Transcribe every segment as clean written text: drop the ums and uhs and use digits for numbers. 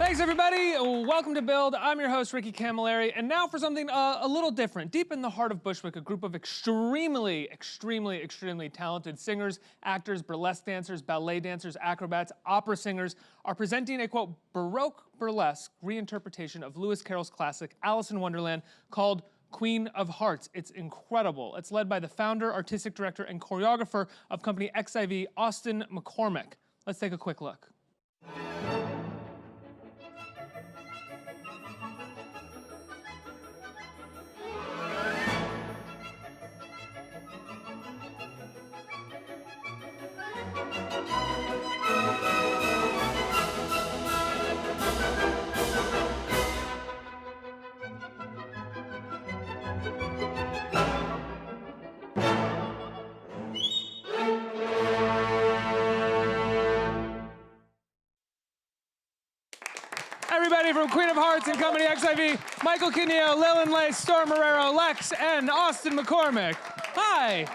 Thanks, everybody. Welcome to Build. I'm your host, Ricky Camilleri, and now for something a little different. Deep in the heart of Bushwick, a group of extremely talented singers, actors, burlesque dancers, ballet dancers, acrobats, opera singers are presenting a, quote, baroque burlesque reinterpretation of Lewis Carroll's classic Alice in Wonderland called Queen of Hearts. It's incredible. It's led by the founder, artistic director, and choreographer of company XIV, Austin McCormick. Let's take a quick look. Everybody from Queen of Hearts and Company XIV, Michael Cunio, Lilin, Storm Marrero, Lexxe, and Austin McCormick. Hi.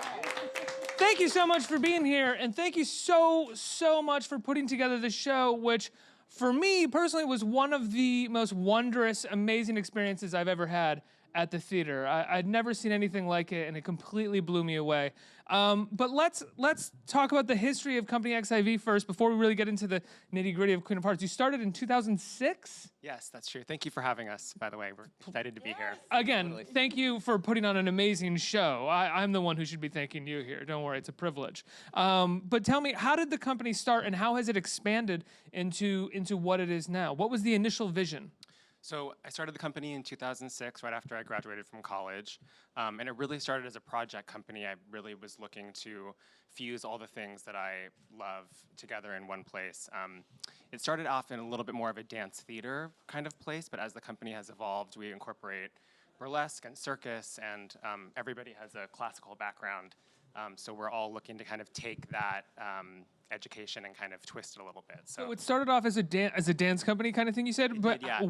Thank you so much for being here, and thank you so much for putting together this show, which for me personally was one of the most wondrous, amazing experiences I've ever had at the theater. I'd never seen anything like it, and it completely blew me away. But let's talk about the history of Company XIV first before we really get into the nitty-gritty of Queen of Hearts. You started in 2006? Yes, that's true. Thank you for having us, by the way. We're excited to be here. Again, thank you for putting on an amazing show. I'm the one who should be thanking you here. Don't worry, it's a privilege. But tell me, how did the company start, and how has it expanded into what it is now? What was the initial vision? So I started the company in 2006, right after I graduated from college. And it really started as a project company. I really was looking to fuse all the things that I love together in one place. It started off in a little bit more of a dance theater kind of place, but as the company has evolved, we incorporate burlesque and circus, and everybody has a classical background. So we're all looking to kind of take that education and kind of twist it a little bit. So it started off as a dance company kind of thing, you said? But yeah.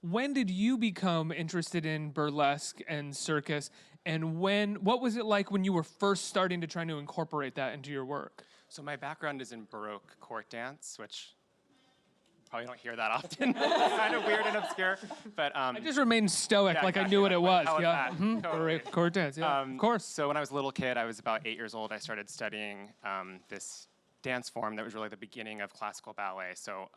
When did you become interested in burlesque and circus, and what was it like when you were first starting to try to incorporate that into your work? So my background is in baroque court dance, which probably don't hear that often. Kind of weird and obscure, but I just remained stoic, yeah, like I knew what it was. Yeah, Totally. Baroque court dance, yeah, of course. So when I was a little kid, I was about 8 years old, I started studying this dance form that was really the beginning of classical ballet. So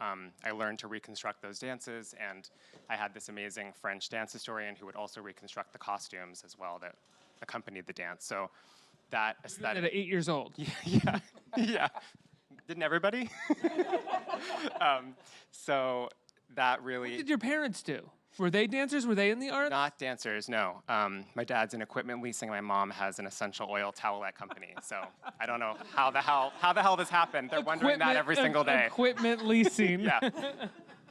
I learned to reconstruct those dances, and I had this amazing French dance historian who would also reconstruct the costumes as well that accompanied the dance. So that aesthetic. At 8 years old. Yeah. Didn't everybody? So that really. What did your parents do? Were they dancers? Were they in the arts? Not dancers, no. My dad's in equipment leasing. My mom has an essential oil towelette company. So I don't know how the hell this happened. They're wondering that every single day. Equipment leasing. Yeah.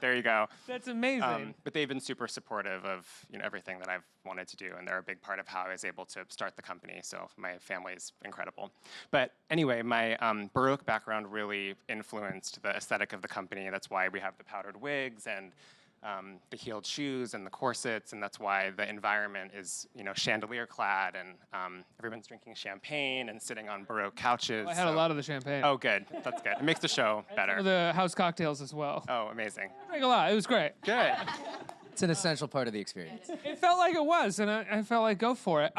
There you go. That's amazing. But they've been super supportive of everything that I've wanted to do, and they're a big part of how I was able to start the company. So my family is incredible. But anyway, my Baroque background really influenced the aesthetic of the company. That's why we have the powdered wigs and the heeled shoes and the corsets, and that's why the environment is, chandelier clad, and everyone's drinking champagne and sitting on Baroque couches. I had a lot of the champagne. Oh, good. That's good. It makes the show better. Some of the house cocktails as well. Oh, amazing. I drank a lot. It was great. Good. It's an essential part of the experience. It felt like it was, and I felt like go for it.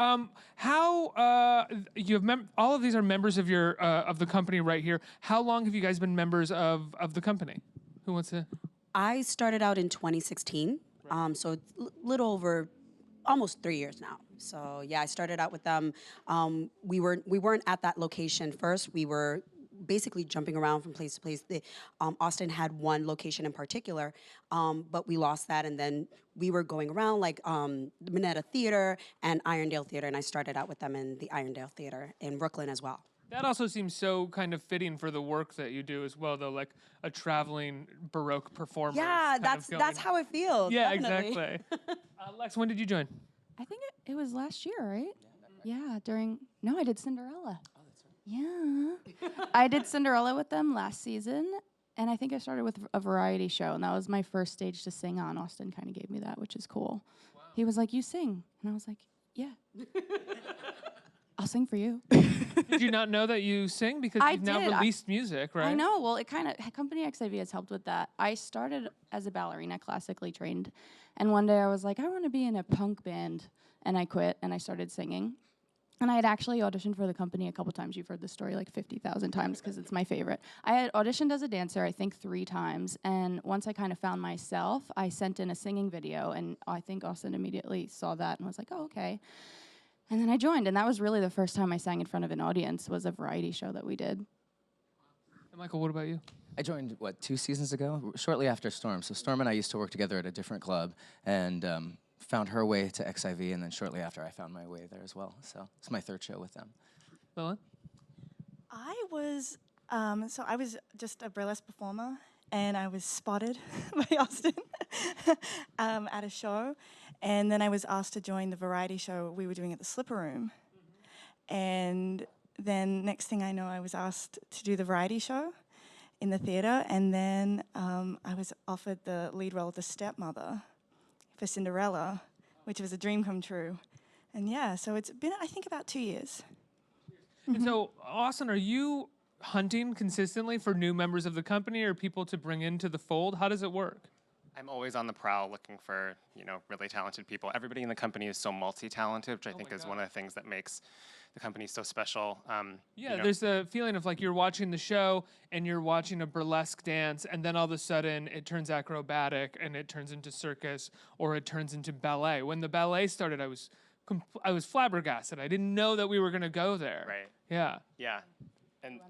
How you have all of these are members of your of the company right here. How long have you guys been members of the company? Who wants to? I started out in 2016, so it's a little over almost 3 years now. So yeah, I started out with them. We weren't at that location first. We were basically jumping around from place to place. Austin had one location in particular, but we lost that, and then we were going around like the Minetta Theater and Irondale Theater, and I started out with them in the Irondale Theater in Brooklyn as well. That also seems so kind of fitting for the work that you do as well, though, like a traveling Baroque performer. Yeah, that's how it feels. Yeah, definitely. Exactly. Lex, when did you join? I think it was last year, right? Yeah, no, I did Cinderella. Oh, that's right. Yeah. I did Cinderella with them last season, and I think I started with a variety show, and that was my first stage to sing on. Austin kind of gave me that, which is cool. Wow. He was like, "You sing," and I was like, "Yeah." I'll sing for you. Did you not know that you sing? Because you've now released music, right? I know. Well, it kind of, Company XIV has helped with that. I started as a ballerina, classically trained. And one day I was like, I want to be in a punk band. And I quit and I started singing. And I had actually auditioned for the company a couple times. You've heard the story like 50,000 times because it's my favorite. I had auditioned as a dancer, I think 3 times. And once I kind of found myself, I sent in a singing video. And I think Austin immediately saw that and was like, oh, okay. And then I joined. And that was really the first time I sang in front of an audience, was a variety show that we did. And Michael, what about you? I joined, 2 seasons ago? Shortly after Storm. So Storm and I used to work together at a different club, and found her way to XIV, and then shortly after I found my way there as well. So it's my 3rd show with them. Lilin? I was just a burlesque performer, and I was spotted by Austin at a show, and then I was asked to join the variety show we were doing at the Slipper Room. And then next thing I know, I was asked to do the variety show in the theater, and then I was offered the lead role of the stepmother for Cinderella, which was a dream come true. And yeah, so it's been, I think, about 2 years. And so, Austin, are you hunting consistently for new members of the company or people to bring into the fold? How does it work? I'm always on the prowl looking for, really talented people. Everybody in the company is so multi-talented, which I think is one of the things that makes the company so special. There's a feeling of like you're watching the show and you're watching a burlesque dance, and then all of a sudden it turns acrobatic and it turns into circus or it turns into ballet. When the ballet started, I was flabbergasted. I didn't know that we were going to go there. Right. Yeah. Yeah. And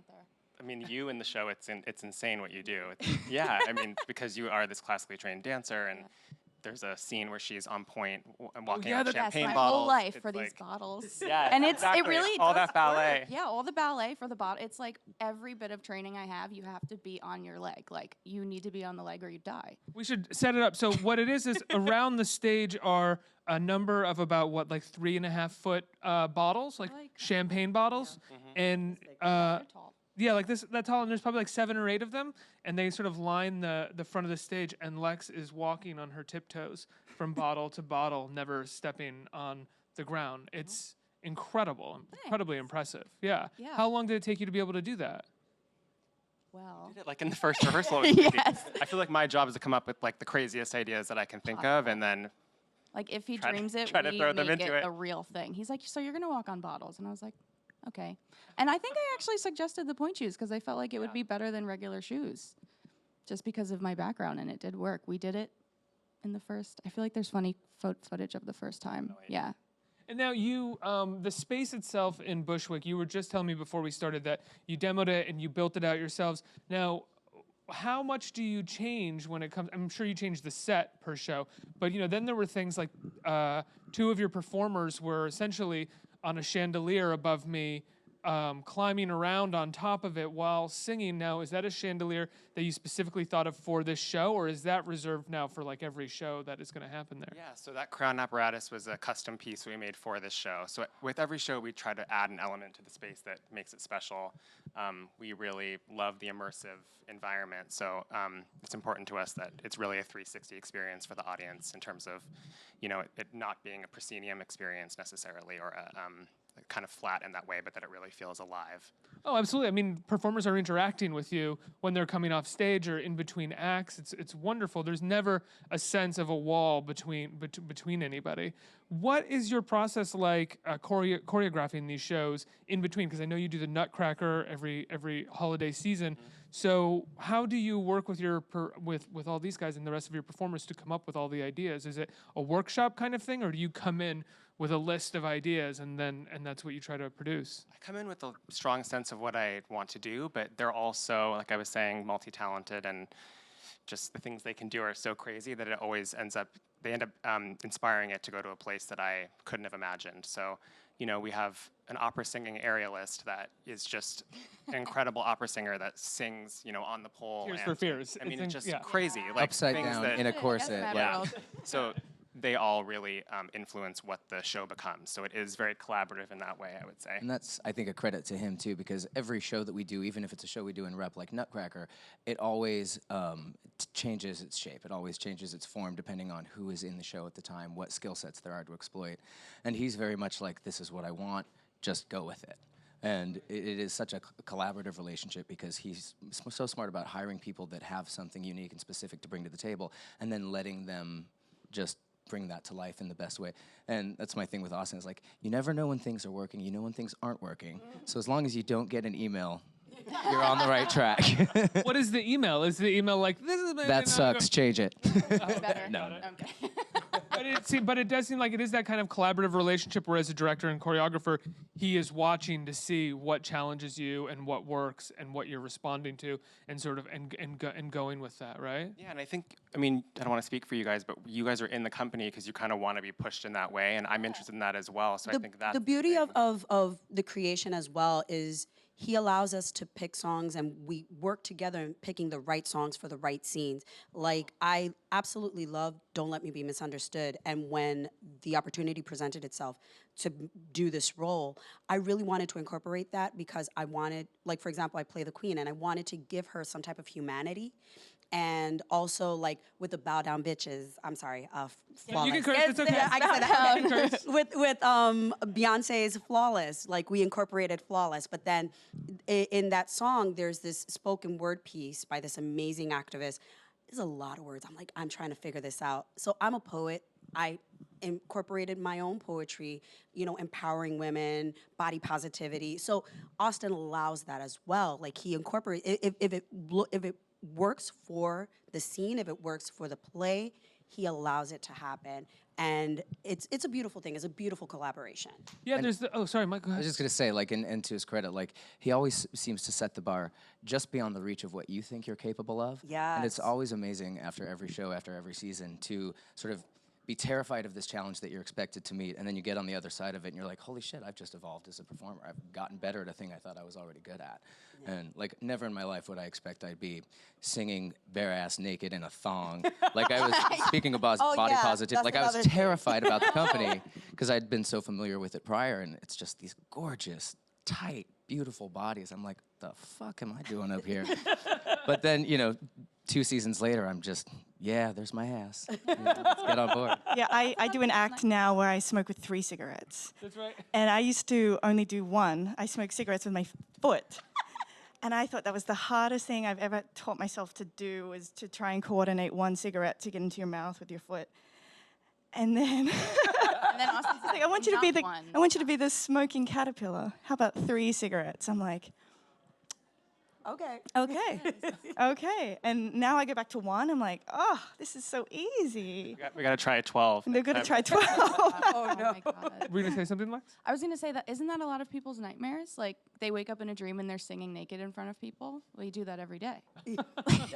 I mean, you in the show, it's insane what you do. Because you are this classically trained dancer, and there's a scene where she's on point and walking out champagne my bottles. whole life for It's these bottles. Yeah, and it exactly. really all does that ballet. work. Yeah, all the ballet for the bottle. It's like every bit of training I have, you have to be on your leg. Like, you need to be on the leg or you die. We should set it up. So what it is around the stage are a number of about 3.5 foot bottles, like champagne bottles, and They're tall. yeah, like that tall, and there's probably 7 or 8 of them, and they sort of line the front of the stage, and Lex is walking on her tiptoes from bottle to bottle, never stepping on the ground. It's incredible, incredibly impressive. Yeah. Yeah. How long did it take you to be able to do that? Well, Did it like in the first rehearsal. Yes. I feel like my job is to come up with like the craziest ideas that I can think of, and then like if he Try to- dreams it, try to we throw them make into it it. a real thing. He's like, so you're gonna walk on bottles, and I was like, okay. And I think I actually suggested the point shoes because I felt like it would be better than regular shoes, just because of my background, and it did work. We did it in the first. I feel like there's funny footage of the first time. Yeah. And now you, the space itself in Bushwick, you were just telling me before we started that you demoed it and you built it out yourselves. Now, how much do you change when it comes, I'm sure you changed the set per show, but then there were things like 2 of your performers were essentially on a chandelier above me, climbing around on top of it while singing. Now, is that a chandelier that you specifically thought of for this show, or is that reserved now for like every show that is going to happen there? Yeah, so that crown apparatus was a custom piece we made for this show. So with every show, we try to add an element to the space that makes it special. We really love the immersive environment, so it's important to us that it's really a 360 experience for the audience in terms of, it not being a proscenium experience necessarily, or a kind of flat in that way, but that it really feels alive. Oh, absolutely. I mean, performers are interacting with you when they're coming off stage or in between acts. It's wonderful. There's never a sense of a wall between anybody. What is your process like choreographing these shows in between? Because I know you do the Nutcracker every holiday season. So how do you work with with all these guys and the rest of your performers to come up with all the ideas? Is it a workshop kind of thing, or do you come in with a list of ideas and that's what you try to produce? I come in with a strong sense of what I want to do, but they're also, like I was saying, multi-talented, and just the things they can do are so crazy that they end up inspiring it to go to a place that I couldn't have imagined. So, we have an opera singing aerialist that is just an incredible opera singer that sings, on the pole. Tears for Fears. I mean, It's it's just crazy. Like Upside things down that, in a corset. yeah. So they all really influence what the show becomes. So it is very collaborative in that way, I would say. And that's, I think, a credit to him, too, because every show that we do, even if it's a show we do in rep like Nutcracker, it always changes its shape. It always changes its form depending on who is in the show at the time, what skill sets there are to exploit. And he's very much like, this is what I want. just go with it. And it is such a collaborative relationship because he's so smart about hiring people that have something unique and specific to bring to the table, and then letting them just bring that to life in the best way. And that's my thing with Austin, is like, you never know when things are working, you know when things aren't working. So as long as you don't get an email, you're on the right track. What is the email? Is the email like, this is That sucks, change it. Better. No. Okay. But it does seem like it is that kind of collaborative relationship where, as a director and choreographer, he is watching to see what challenges you and what works and what you're responding to, and sort of and going with that, right? Yeah, and I think, I mean, I don't want to speak for you guys, but you guys are in the company because you kind of want to be pushed in that way, and I'm interested in that as well. So I think that's the beauty of the creation as well is he allows us to pick songs, and we work together in picking the right songs for the right scenes. Like, I absolutely love Don't Let Me Be Misunderstood, and when the opportunity presented itself to do this role, I really wanted to incorporate that because I wanted, like, for example, I play the queen, and I wanted to give her some type of humanity. And also, like, with the bow down bitches, I'm sorry, flawless. You can curse, it's okay. I can say that. with Beyonce's Flawless, like, we incorporated Flawless, but then in that song, there's this spoken word piece by this amazing activist. There's a lot of words. I'm like, I'm trying to figure this out. So I'm a poet. I incorporated my own poetry, you know, empowering women, body positivity. So Austin allows that as well. Like, he incorporates, if it works for the scene, if it works for the play, he allows it to happen. And it's a beautiful thing. It's a beautiful collaboration. Yeah, there's the, oh, sorry, Mike, go I ahead. was just gonna say, like, and to his credit, like, he always seems to set the bar just beyond the reach of what you think you're capable of. And it's Yes. always amazing after every show, after every season, to sort of be terrified of this challenge that you're expected to meet, and then you get on the other side of it, and you're like, holy shit, I've just evolved as a performer. I've gotten better at a thing I thought I was already good at. And, like, never in my life would I expect I'd be singing bare-ass naked in a thong. Like, I was speaking about body positivity. that's Like, I was another thing. terrified about the company because I'd been so familiar with it prior, and it's just these gorgeous, tight, beautiful bodies. I'm like, the fuck am I doing up here? But then, you know, 2 seasons later, I'm just, yeah, there's my ass. You know, let's get on board. Yeah, I do an act now where I smoke with 3 cigarettes. That's right. And I used to only do 1. I smoke cigarettes with my foot. And I thought that was the hardest thing I've ever taught myself to do, was to try and coordinate 1 cigarette to get into your mouth with your foot. And then And then Austin's like, I want you to not be the smoking caterpillar. How about 3 cigarettes? I'm like, Okay. okay, okay. And now I go back to 1. I'm like, oh, this is so easy. we got to try 12. And they're going to try 12. Oh my God. Were you gonna say something, Lex? I was gonna say that isn't that a lot of people's nightmares? Like, they wake up in a dream and they're singing naked in front of people. We do that every day.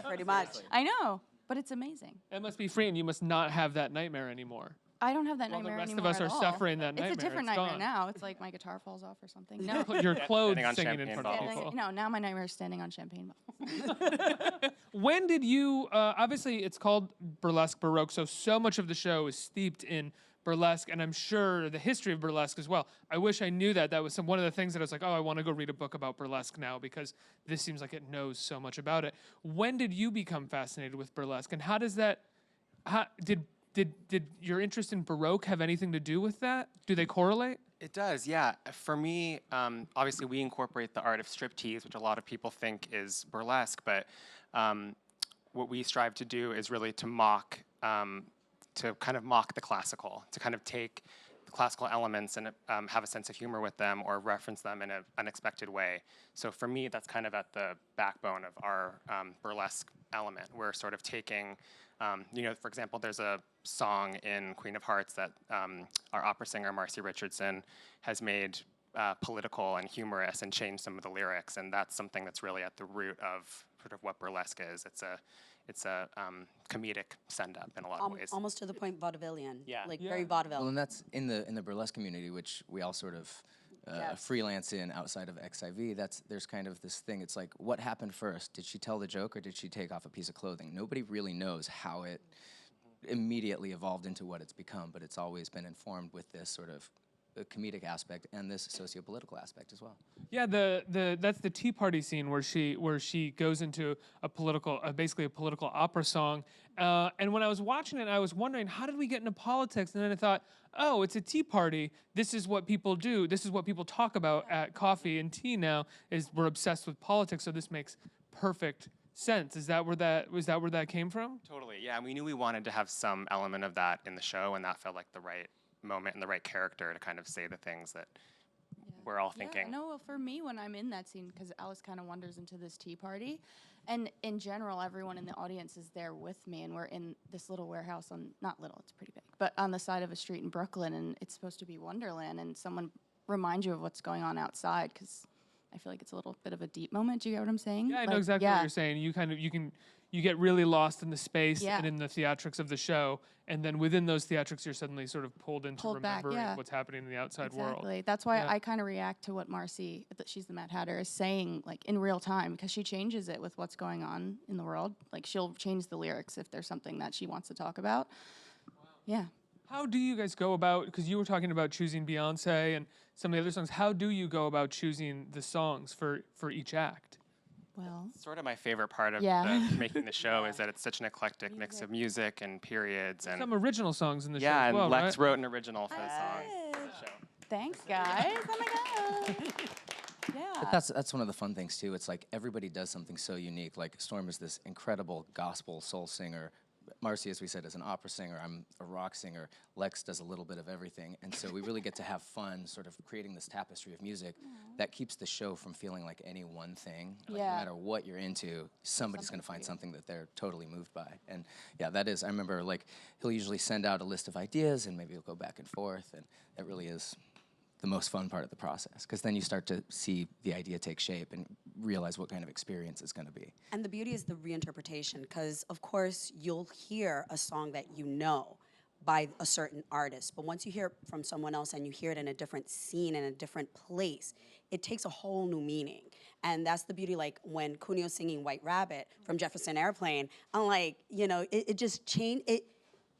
Pretty much. I know, but it's amazing. It must be freeing. You must not have that nightmare anymore. I don't have that Well, the nightmare rest of anymore us at are all. suffering that It's nightmare. a different It's nightmare gone. now. It's like my guitar falls off or something. No. You're clothed Standing on singing in champagne front of bottles. people. No, now my nightmare is standing on champagne bottles. When did you, obviously it's called Burlesque Baroque, so much of the show is steeped in burlesque, and I'm sure the history of burlesque as well. I wish I knew that. That was one of the things that I was like, oh, I want to go read a book about burlesque now because this seems like it knows so much about it. When did you become fascinated with burlesque, and how does that, did your interest in Baroque have anything to do with that? Do they correlate? It does, yeah. For me, obviously we incorporate the art of strip-tease, which a lot of people think is burlesque, but what we strive to do is really to mock, to kind of mock the classical, to kind of take the classical elements and have a sense of humor with them or reference them in an unexpected way. So for me, that's kind of at the backbone of our burlesque element. We're sort of taking, you know, for example, there's a song in Queen of Hearts that our opera singer, Marcy Richardson, has made political and humorous and changed some of the lyrics, and that's something that's really at the root of sort of what burlesque is. It's a comedic send-up in a lot of ways. Almost to the point vaudevillian. Yeah. Like, Yeah. very vaudeville. Well, and that's in the burlesque community, which we all sort of freelance in outside of XIV. There's kind of this thing. It's like, what happened first? Did she tell the joke or did she take off a piece of clothing? Nobody really knows how it immediately evolved into what it's become, but it's always been informed with this sort of comedic aspect and this socio-political aspect as well. Yeah, that's the Tea Party scene where she goes into a political, basically a political opera song. And when I was watching it, I was wondering, how did we get into politics? And then I thought, oh, it's a tea party. This is what people do. This is what people talk about at coffee and tea now. Is we're obsessed with politics. So this makes perfect sense. Was that where that came from? Totally, yeah. And we knew we wanted to have some element of that in the show, and that felt like the right moment and the right character to kind of say the things that we're all thinking. Yeah, no, well, for me, when I'm in that scene, because Alice kind of wanders into this tea party, and in general, everyone in the audience is there with me, and we're in this little warehouse on, not little, it's pretty big, but on the side of a street in Brooklyn, and it's supposed to be Wonderland, and someone reminds you of what's going on outside, because I feel like it's a little bit of a deep moment. Do you get what I'm saying? Yeah, I know exactly what you're saying. You get really lost in the space and in the theatrics of the show, and then within those theatrics, you're suddenly sort of pulled into remembering what's happening in the outside world. Exactly. That's why I kind of react to what Marcy, she's the Mad Hatter, is saying like in real time, because she changes it with what's going on in the world. Like she'll change the lyrics if there's something that she wants to talk about. Wow. Yeah. How do you guys go about, because you were talking about choosing Beyonce and some of the other songs, how do you go about choosing the songs for each act? Well, sort of my favorite part of making the show is that it's such an eclectic mix of music and periods. And some original songs in the show yeah, as well, and Lexxe right? wrote an original for the song for the show. Thanks, guys. Oh my God. Yeah. But that's one of the fun things too. It's like everybody does something so unique. Like Storm is this incredible gospel soul singer. Marcy, as we said, is an opera singer. I'm a rock singer. Lexxe does a little bit of everything. And so we really get to have fun sort of creating this tapestry of music that keeps the show from feeling like any one thing. Like no matter what you're into, somebody's going to find something that they're totally moved by. And yeah, that is, I remember like he'll usually send out a list of ideas and maybe he'll go back and forth. And that really is the most fun part of the process, because then you start to see the idea take shape and realize what kind of experience it's going to be. And the beauty is the reinterpretation, because of course you'll hear a song that you know by a certain artist, but once you hear it from someone else and you hear it in a different scene, in a different place, it takes a whole new meaning. And that's the beauty, like when Cunio singing White Rabbit from Jefferson Airplane, I'm like, you know, it just changed,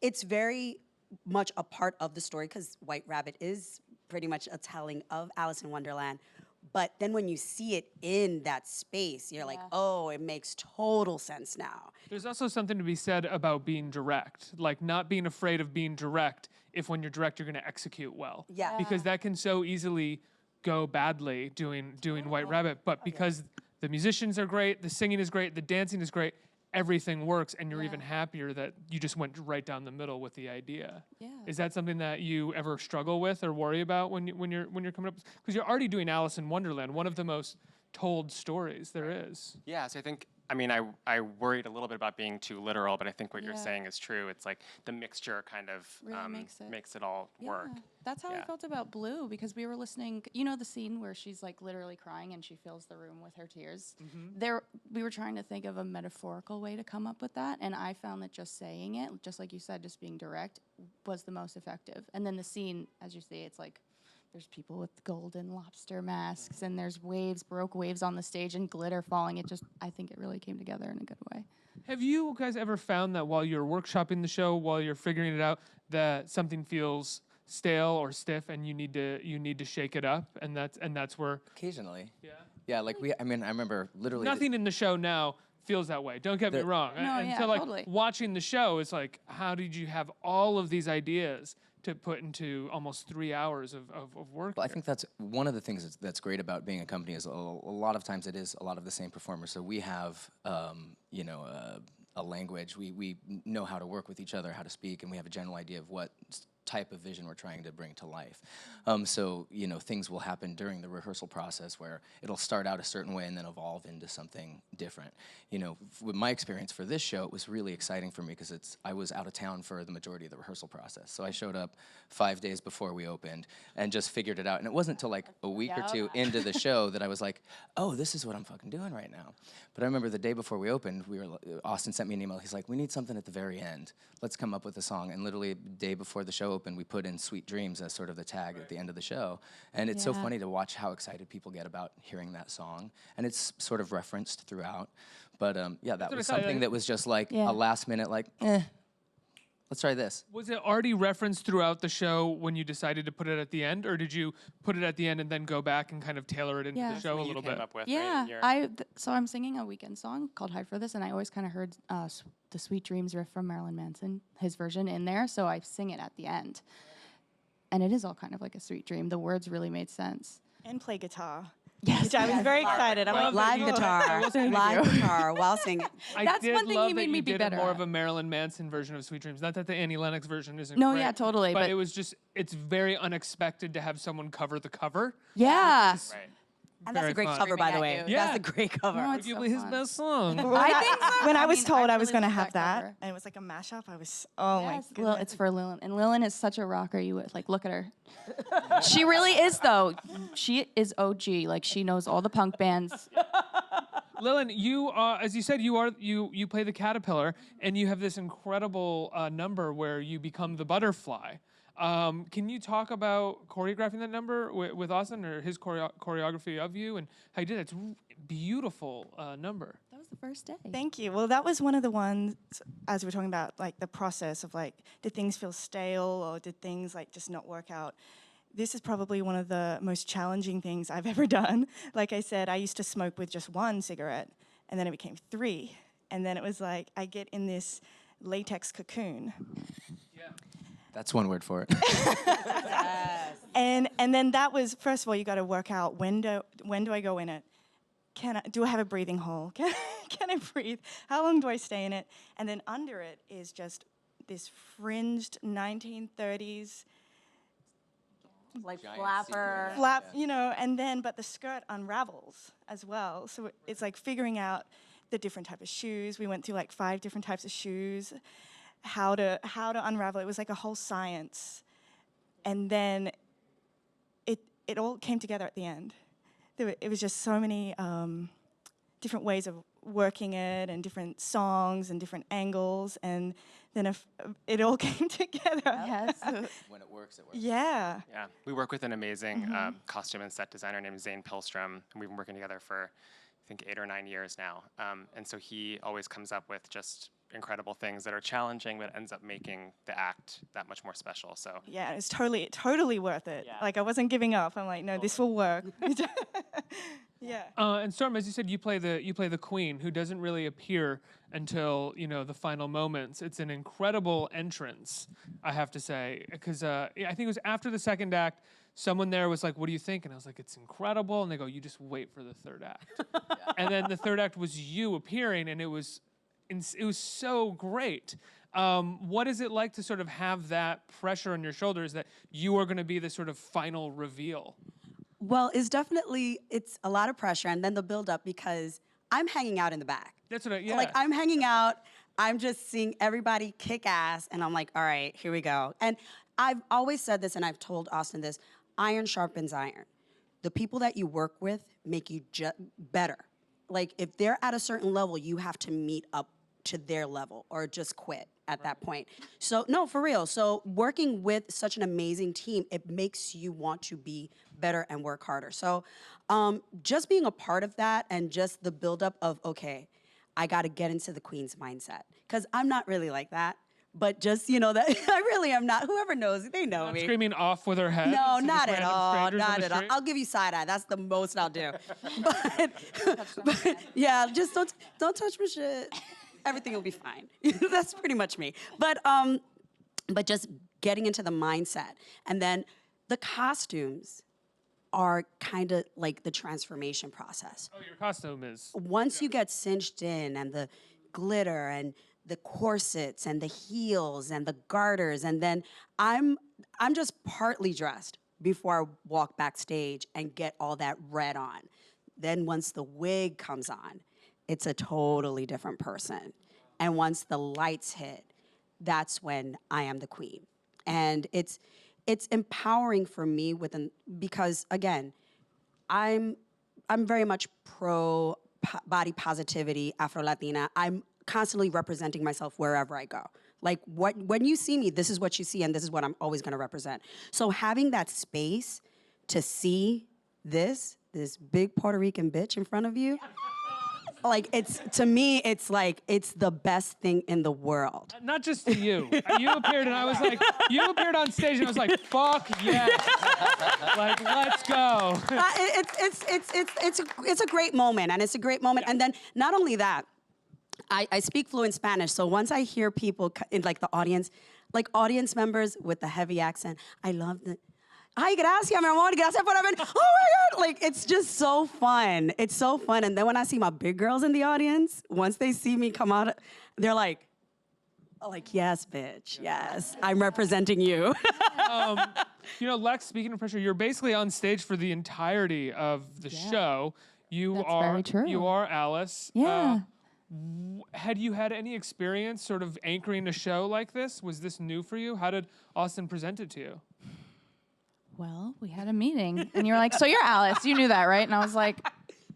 it's very much a part of the story, because White Rabbit is pretty much a telling of Alice in Wonderland. But then when you see it in that space, you're like, oh, it makes total sense now. There's also something to be said about being direct, like not being afraid of being direct if when you're direct, you're going to execute well. Yeah. Because that can so easily go badly doing White Rabbit. But because the musicians are great, the singing is great, the dancing is great, everything works, and you're even happier that you just went right down the middle with the idea. Yeah. Is that something that you ever struggle with or worry about when you're coming up? Because you're already doing Alice in Wonderland, one of the most told stories there is. Yeah, so I think, I mean, I worried a little bit about being too literal, but I think what you're saying is true. It's like the mixture kind of Really makes it all work. That's how I felt about Blue, because we were listening, you know the scene where she's like literally crying and she fills the room with her tears? We were trying to think of a metaphorical way to come up with that, and I found that just saying it, just like you said, just being direct, was the most effective. And then the scene, as you see, it's like, there's people with golden lobster masks, and there's waves, baroque waves on the stage, and glitter falling. I think it really came together in a good way. Have you guys ever found that while you're workshopping the show, while you're figuring it out, that something feels stale or stiff, and you need to shake it up, and that's where Occasionally. Yeah. Yeah, like I remember literally. Nothing in the show now feels that way. Don't get me wrong. No, and yeah, so like totally. watching the show, it's like, how did you have all of these ideas to put into almost 3 hours of work? Well, I think that's one of the things that's great about being a company is a lot of times it is a lot of the same performers. So we have, a language. We know how to work with each other, how to speak, and we have a general idea of what type of vision we're trying to bring to life. So, things will happen during the rehearsal process where it'll start out a certain way and then evolve into something different. With my experience for this show, it was really exciting for me because I was out of town for the majority of the rehearsal process. So I showed up 5 days before we opened and just figured it out. And it wasn't until like a week or two into the show that I was like, oh, this is what I'm fucking doing right now. But I remember the day before we opened, Austin sent me an email. He's like, we need something at the very end. Let's come up with a song. And literally the day before the show opened, we put in Sweet Dreams as sort of the tag at the end of the show. And it's so funny to watch how excited people get about hearing that song. And it's sort of referenced throughout. But that was something that was just like a last minute, like, let's let's try this. Was it already referenced throughout the show when you decided to put it at the end, or did you put it at the end and then go back and kind of tailor it into Yeah. the show a You little came bit? up with, Yeah, right? so I'm singing a weekend song called "Hide for This," and I always kind of heard the "Sweet Dreams" riff from Marilyn Manson, his version in there, so I sing it at the end, and it is all kind of like a sweet dream. The words really made sense. And play guitar. Yes, Which I was very excited. I'm Love like, that Live you- guitar, live guitar while singing. I That's did one thing love he that made me you be did better more at. of a Marilyn Manson version of Sweet Dreams. Not that the Annie Lennox version isn't No, great, yeah, totally, But but- it was just, it's very unexpected to have someone cover the cover. Yeah. Right. And that's Very a great fun. cover, by the Screaming way. at you. Yeah. That's a great cover. No, it's so Arguably his fun. best song. I think so. when I was mean, told I was really going to love have that, cover. and it was like a mashup, I was, oh my Yes, goodness. it's for Lilin, and Lilin is such a rocker. You would like look at her. She really is though. She is OG. Like she knows all the punk bands. Lilin, you, as you said, you play the caterpillar, and you have this incredible number where you become the butterfly. Can you talk about choreographing that number with Austin, or his choreography of you, and how you did it? It's a beautiful number. That was the first day. Thank you. Well, that was one of the ones, as we were talking about, like the process of like, did things feel stale or did things like just not work out? This is probably one of the most challenging things I've ever done. Like I said, I used to smoke with just one cigarette, and then it became 3. And then it was like, I get in this latex cocoon. That's one word for it. And then that was, first of all, you got to work out when do I go in it? Do I have a breathing hole? Can I breathe? How long do I stay in it? And then under it is just this fringed 1930s Like flapper. flap, you know, and then, but the skirt unravels as well. So it's like figuring out the different type of shoes. We went through like 5 different types of shoes, how to unravel. It was like a whole science. And then it all came together at the end. It was just so many different ways of working it, and different songs and different angles, and then it all came together. Yes. When it works, it works. Yeah. Yeah, we work with an amazing costume and set designer named Zane Pilstrom, and we've been working together for, I think, 8 or 9 years now. And so he always comes up with just incredible things that are challenging, but ends up making the act that much more special. So Yeah, it's totally worth it. Like I wasn't giving up. I'm like, no, this will work. Yeah. And Storm, as you said, you play the queen, who doesn't really appear until the final moments. It's an incredible entrance, I have to say, because I think it was after the second act. Someone there was like, "What do you think?" And I was like, "It's incredible." And they go, "You just wait for the third act." And then the third act was you appearing, and it was so great. What is it like to sort of have that pressure on your shoulders that you are going to be the sort of final reveal? Well, it's a lot of pressure, and then the build up, because I'm hanging out in the back. That's what Like I'm hanging out, I'm just seeing everybody kick ass, and I'm like, all right, here we go. And I've always said this, and I've told Austin this, iron sharpens iron. The people that you work with make you better. Like if they're at a certain level, you have to meet up to their level or just quit at that point. So no, for real. So working with such an amazing team, it makes you want to be better and work harder. So just being a part of that, and just the buildup of, okay, I got to get into the queen's mindset, because I'm not really like that. But just, that I really am not. Whoever knows, they know me. Screaming off with her head. No, to just not at random all. strangers on Not the at all. street? I'll give you side eye. That's the most I'll do. but yeah, just don't touch my shit. Everything will be fine. That's pretty much me. But just getting into the mindset, and then the costumes are kind of like the transformation process. Oh, your costume is. Once you get cinched in, and the glitter and the corsets and the heels and the garters, and then I'm just partly dressed before I walk backstage and get all that red on. Then once the wig comes on, it's a totally different person. And once the lights hit, that's when I am the queen. And it's empowering for me because again, I'm very much pro body positivity, Afro-Latina. I'm constantly representing myself wherever I go. Like when you see me, this is what you see, and this is what I'm always gonna represent. So having that space to see this big Puerto Rican bitch in front of you, like it's to me, it's like it's the best thing in the world. Not just to you. You appeared, and I was like, you appeared on stage, and I was like, fuck yes. Like, let's go. It's a great moment, and it's a great moment. And then not only that, I speak fluent Spanish, so once I hear people in like the audience, like audience members with the heavy accent, I love the. Ay, gracias, mi amor, gracias por haber. Oh my God! Like, it's just so fun. It's so fun. And then when I see my big girls in the audience, once they see me come out, they're like, yes, bitch, yes, I'm representing you. You know, Lex, speaking of pressure, you're basically on stage for the entirety of the show. You That's are very true. You are Alice. Yeah. Had you had any experience sort of anchoring a show like this? Was this new for you? How did Austin present it to you? Well, we had a meeting, and you're like, so you're Alice. You knew that, right? And I was like,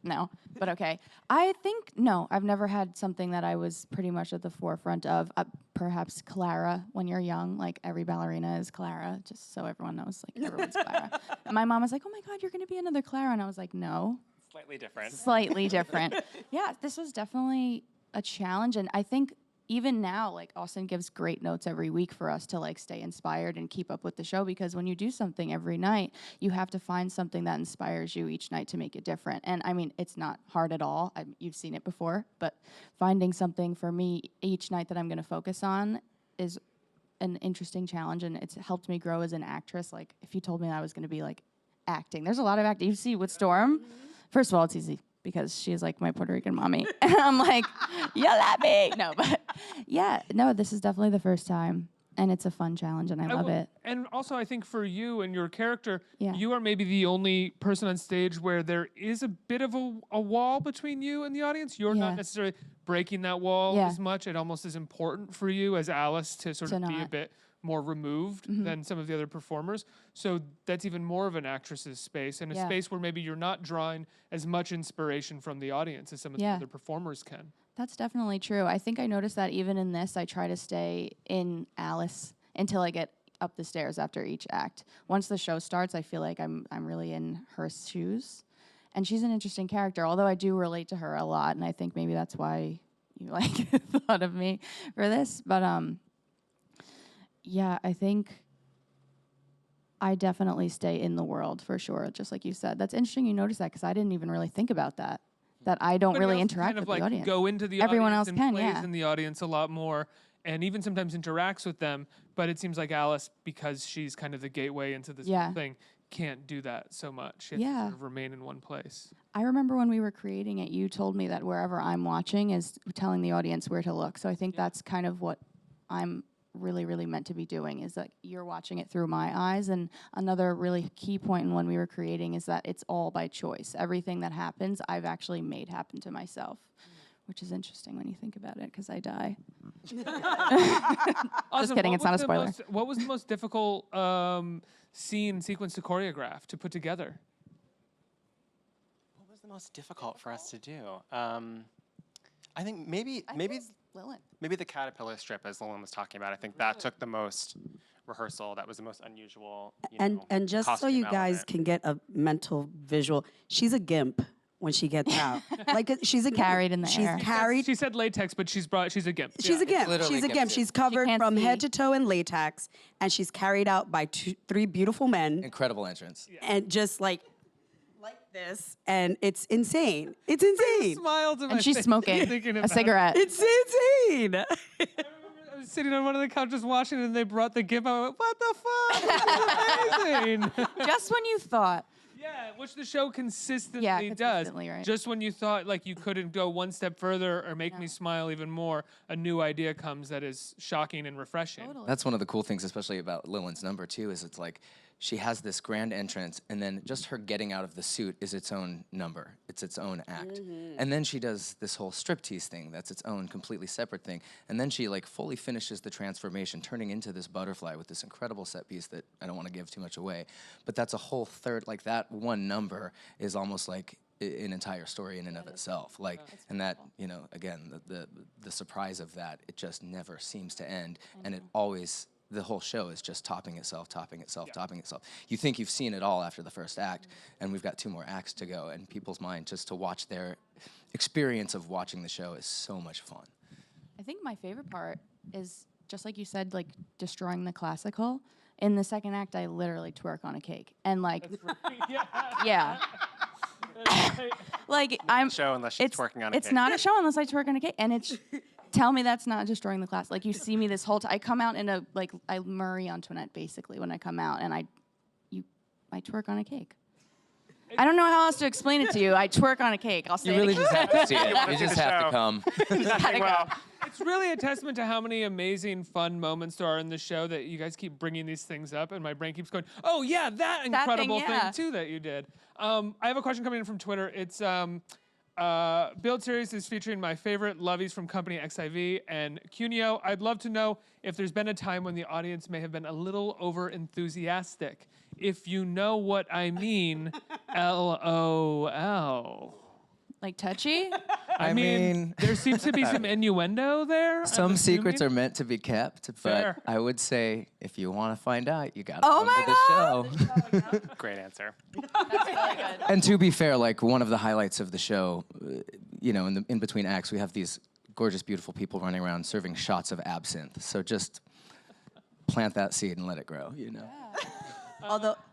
no, but okay. I think, no, I've never had something that I was pretty much at the forefront of. Perhaps Clara, when you're young, like every ballerina is Clara, just so everyone knows, like everyone's Clara. And my mom was like, oh my God, you're going to be another Clara. And I was like, no. Slightly different. Slightly different. Yeah, this was definitely a challenge. And I think even now, like Austin gives great notes every week for us to like stay inspired and keep up with the show, because when you do something every night, you have to find something that inspires you each night to make it different. And I mean, it's not hard at all. You've seen it before, but finding something for me each night that I'm going to focus on is an interesting challenge, and it's helped me grow as an actress. Like if you told me I was going to be like acting, there's a lot of acting. You see with Storm, first of all, it's easy, because she's like my Puerto Rican mommy. And I'm like, yell at me. No, but yeah, no, this is definitely the first time. And it's a fun challenge, and I love it. And also, I think for you and your character, Yeah. you are maybe the only person on stage where there is a bit of a wall between you and the audience. You're not Yeah. necessarily breaking that wall Yeah. as much. It almost is important for you as Alice to sort of be a not. bit more removed than some of the other performers. So that's even more of an actress's space, and a Yeah. space where maybe you're not drawing as much inspiration from the audience as some of the Yeah. other performers can. That's definitely true. I think I noticed that even in this, I try to stay in Alice until I get up the stairs after each act. Once the show starts, I feel like I'm really in her shoes. And she's an interesting character, although I do relate to her a lot, and I think maybe that's why you like thought of me for this. But yeah, I think I definitely stay in the world for sure, just like you said. That's interesting you noticed that, because I didn't even really think about that I don't But really else interact kind of with the like audience. go into the Everyone audience else and can, plays yeah. in the audience a lot more, and even sometimes interacts with them. But it seems like Alice, because she's kind of the gateway into this Yeah. whole thing, can't do that so much. She has to Yeah. sort of remain in one place. I remember when we were creating it, you told me that wherever I'm watching is telling the audience where to look. So I think that's kind of what I'm really, really meant to be doing, is that you're watching it through my eyes. And another really key point in when we were creating is that it's all by choice. Everything that happens, I've actually made happen to myself, which is interesting when you think about it, because I die. Awesome. kidding, What it's not was a the spoiler. what was the most difficult sequence to choreograph, to put together? What was the most difficult for us to do? I think maybe Lilin. maybe the caterpillar strip, as Lilin was talking about. I think that took the most rehearsal. That was the most unusual. And just so costume you guys element. can get a mental visual, she's a gimp when she gets out. Like she's a gimp. Carried in the she's air. Carried. She said latex, but she's a gimp. She's a gimp. literally She's a gimp gimp. suit. She's covered can't from head see. to toe in latex, and she's carried out by three beautiful men, Incredible entrance. and just like this, and it's insane. It's insane. Smiled to my And she's face smoking thinking a about it. cigarette. It's insane. I was sitting on one of the couches watching, and they brought the gimp. I went, "What the fuck? This is amazing!" Just when you thought. Yeah, which the show consistently does. consistently, right. Just when you thought like you couldn't go one step further or make me smile even more, a new idea comes that is shocking and refreshing. Totally. That's one of the cool things, especially about Lilin's number too, is it's like she has this grand entrance, and then just her getting out of the suit is its own number. It's its own act. And then she does this whole strip-tease thing that's its own completely separate thing. And then she like fully finishes the transformation, turning into this butterfly with this incredible set piece that I don't want to give too much away. But that's a whole third, like that one number is almost like an entire story in and of itself. Like, and that, you know, again, the surprise of that, it just never seems to end. And it always, the whole show is just topping itself, topping itself, topping itself. You think you've seen it all after the first act, and we've got 2 more acts to go, and people's mind just to watch their experience of watching the show is so much fun. I think my favorite part is, just like you said, like destroying the classical. In the second act, I literally twerk on a cake. And like, yeah. Like Show unless she's twerking on a cake. It's not a show unless I twerk on a cake. And it's, tell me that's not destroying the class. Like you see me this whole time. I come out in a, like, I Marie Antoinette basically when I come out, and I twerk on a cake. I don't know how else to explain it to you. I twerk on a cake. I'll say You really it just have to see it. You see just the have to show. come. Well, It's really a testament to how many amazing, fun moments there are in the show that you guys keep bringing these things up, and my brain keeps going, oh, yeah, that incredible thing, too, that you did. I have a question coming in from Twitter. It's Build Series is featuring my favorite lovies from company XIV and Cunio. I'd love to know if there's been a time when the audience may have been a little over-enthusiastic. If you know what I mean, LOL. like touchy. I mean, there seems to be some innuendo there. Some secrets are meant to be kept, but Fair. I would say if you want to find out, you got to Oh come my to the show. great answer. That's really good. And to be fair, like one of the highlights of the show, you know, in between acts, we have these gorgeous, beautiful people running around serving shots of absinthe. So just plant that seed and let it grow, you know.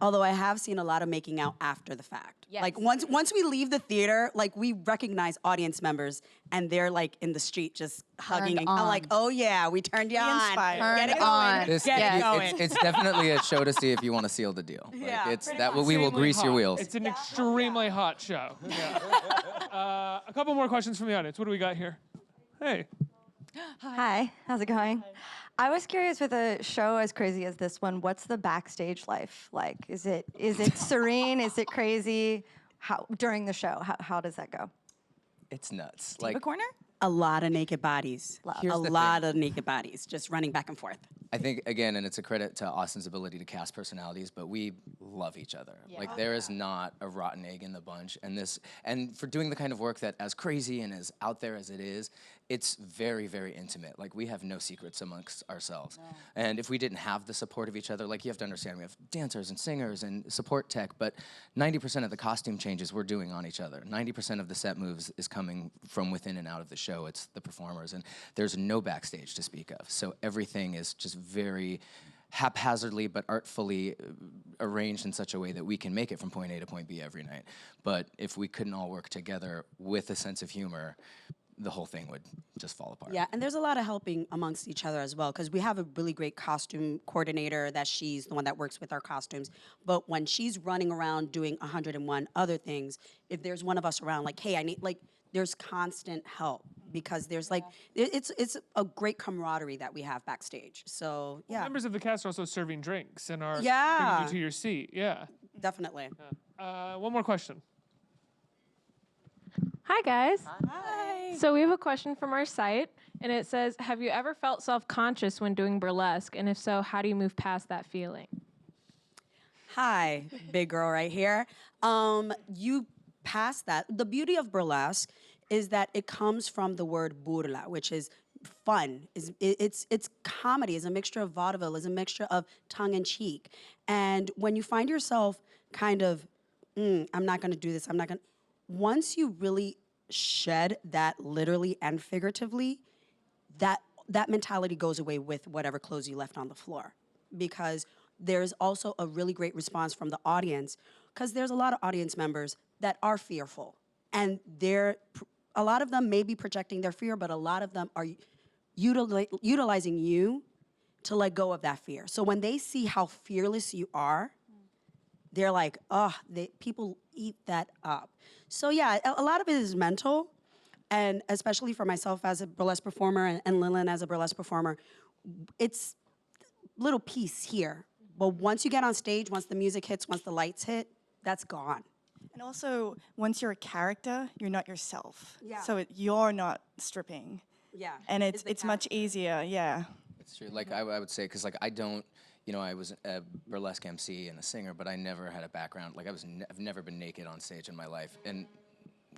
Although I have seen a lot of making out after the fact. Yes. Like once we leave the theater, like we recognize audience members and they're like in the street just hugging and I'm like, on. oh yeah, we turned you on. inspired. Get it Turned going. on. This, Get it you- going. it's definitely a show to see if you want to seal the deal. Like, Yeah, it's pretty that we will Extremely grease your hot. wheels. It's an extremely hot show. Yeah. A couple more questions from the audience. What do we got here? Hey. Hi, how's it going? I was curious, with a show as crazy as this one, what's the backstage life like? Is it serene? Is it crazy? How during the show? How does that go? It's nuts. Diva Like corner? A lot of naked bodies. Here's A the lot of naked bodies just running back and forth. I think, again, and it's a credit to Austin's ability to cast personalities, but we love each other. Like, there is not a rotten egg in the bunch. And for doing the kind of work that, as crazy and as out there as it is, it's very, very intimate. Like, we have no secrets amongst ourselves. And if we didn't have the support of each other, like, you have to understand, we have dancers and singers and support tech, but 90% of the costume changes we're doing on each other. 90% of the set moves is coming from within and out of the show. It's the performers, and there's no backstage to speak of. So everything is just very haphazardly but artfully arranged in such a way that we can make it from point A to point B every night. But if we couldn't all work together with a sense of humor, the whole thing would just fall apart. Yeah, and there's a lot of helping amongst each other as well, because we have a really great costume coordinator that she's the one that works with our costumes. But when she's running around doing 101 other things, if there's one of us around, like, hey, I need, like, there's constant help, because there's like, it's a great camaraderie that we have backstage. So, yeah, Members of the cast are also serving drinks and are Yeah. bringing you to your seat. Yeah. definitely. One more question. Hi, guys. Hi. So we have a question from our site, and it says, have you ever felt self-conscious when doing burlesque? And if so, how do you move past that feeling? Hi, big girl right here. You pass that. The beauty of burlesque is that it comes from the word burla, which is fun. It's comedy. It's a mixture of vaudeville. It's a mixture of tongue in cheek. And when you find yourself kind of, I'm not going to do this. I'm not going to. Once you really shed that literally and figuratively, that mentality goes away with whatever clothes you left on the floor, because there's also a really great response from the audience, because there's a lot of audience members that are fearful, and a lot of them may be projecting their fear, but a lot of them are utilizing you to let go of that fear. So when they see how fearless you are, they're like, oh, people eat that up. So yeah, a lot of it is mental, and especially for myself as a burlesque performer and Lilin as a burlesque performer, it's little piece here. But once you get on stage, once the music hits, once the lights hit, that's gone. And also, once you're a character, you're not yourself. Yeah. So you're not stripping. Yeah. And It's the it's much character. easier, yeah. It's true. Like, I would say, because, like, I don't, you know, I was a burlesque MC and a singer, but I never had a background. Like, I've never been naked on stage in my life, and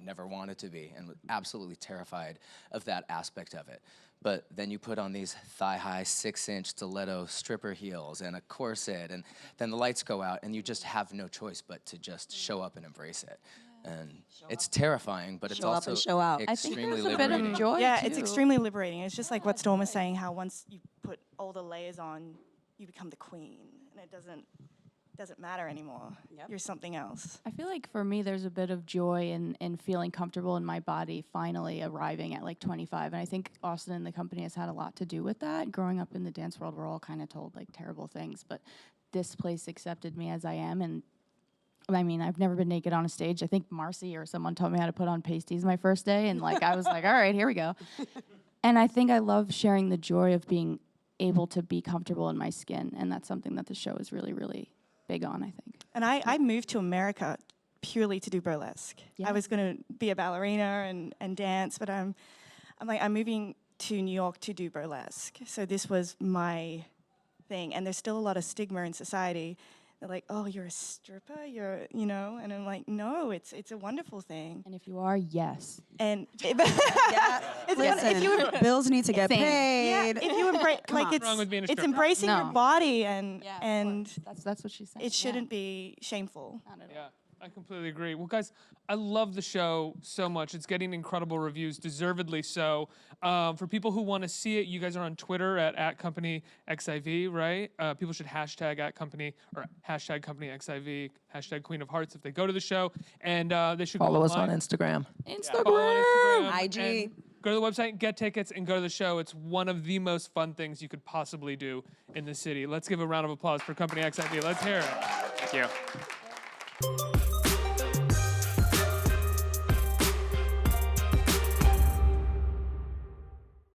never wanted to be, and was absolutely terrified of that aspect of it. But then you put on these thigh-high 6-inch stiletto stripper heels and a corset, and then the lights go out, and you just have no choice but to just show up and embrace it. And it's terrifying, but it's Show up also and show out. I think extremely there's a bit liberating. of joy Yeah, too. it's extremely liberating. It's just like what Storm was saying, how once you put all the layers on, you become the queen, and it doesn't matter anymore. Yep. You're something else. I feel like for me, there's a bit of joy in feeling comfortable in my body finally arriving at like 25. And I think Austin and the company has had a lot to do with that. Growing up in the dance world, we're all kind of told like terrible things, but this place accepted me as I am. And I mean, I've never been naked on a stage. I think Marcy or someone taught me how to put on pasties my first day. And like, I was like, all right, here we go. And I think I love sharing the joy of being able to be comfortable in my skin. And that's something that the show is really, really big on, I think. And I moved to America purely to do burlesque. Yeah. I was going to be a ballerina and dance, but I'm moving to New York to do burlesque. So this was my thing. And there's still a lot of stigma in society. They're like, oh, you're a stripper, and I'm like, no, it's a wonderful thing. And if you are, yes. And Listen, bills need to get paid. if you embrace, like What's wrong with being a it's stripper? embracing your No. body and That's what she's saying. it shouldn't be shameful. Not at all. Yeah, I completely agree. Well, guys, I love the show so much. It's getting incredible reviews, deservedly so. For people who want to see it, you guys are on Twitter at Company XIV, right? People should hashtag at Company or hashtag Company XIV, hashtag Queen of Hearts if they go to the show, and they should Follow go us on online. Instagram. Follow on Instagram, IG. and go to the website, get tickets, and go to the show. It's one of the most fun things you could possibly do in the city. Let's give a round of applause for Company XIV. Let's hear it. Thank you.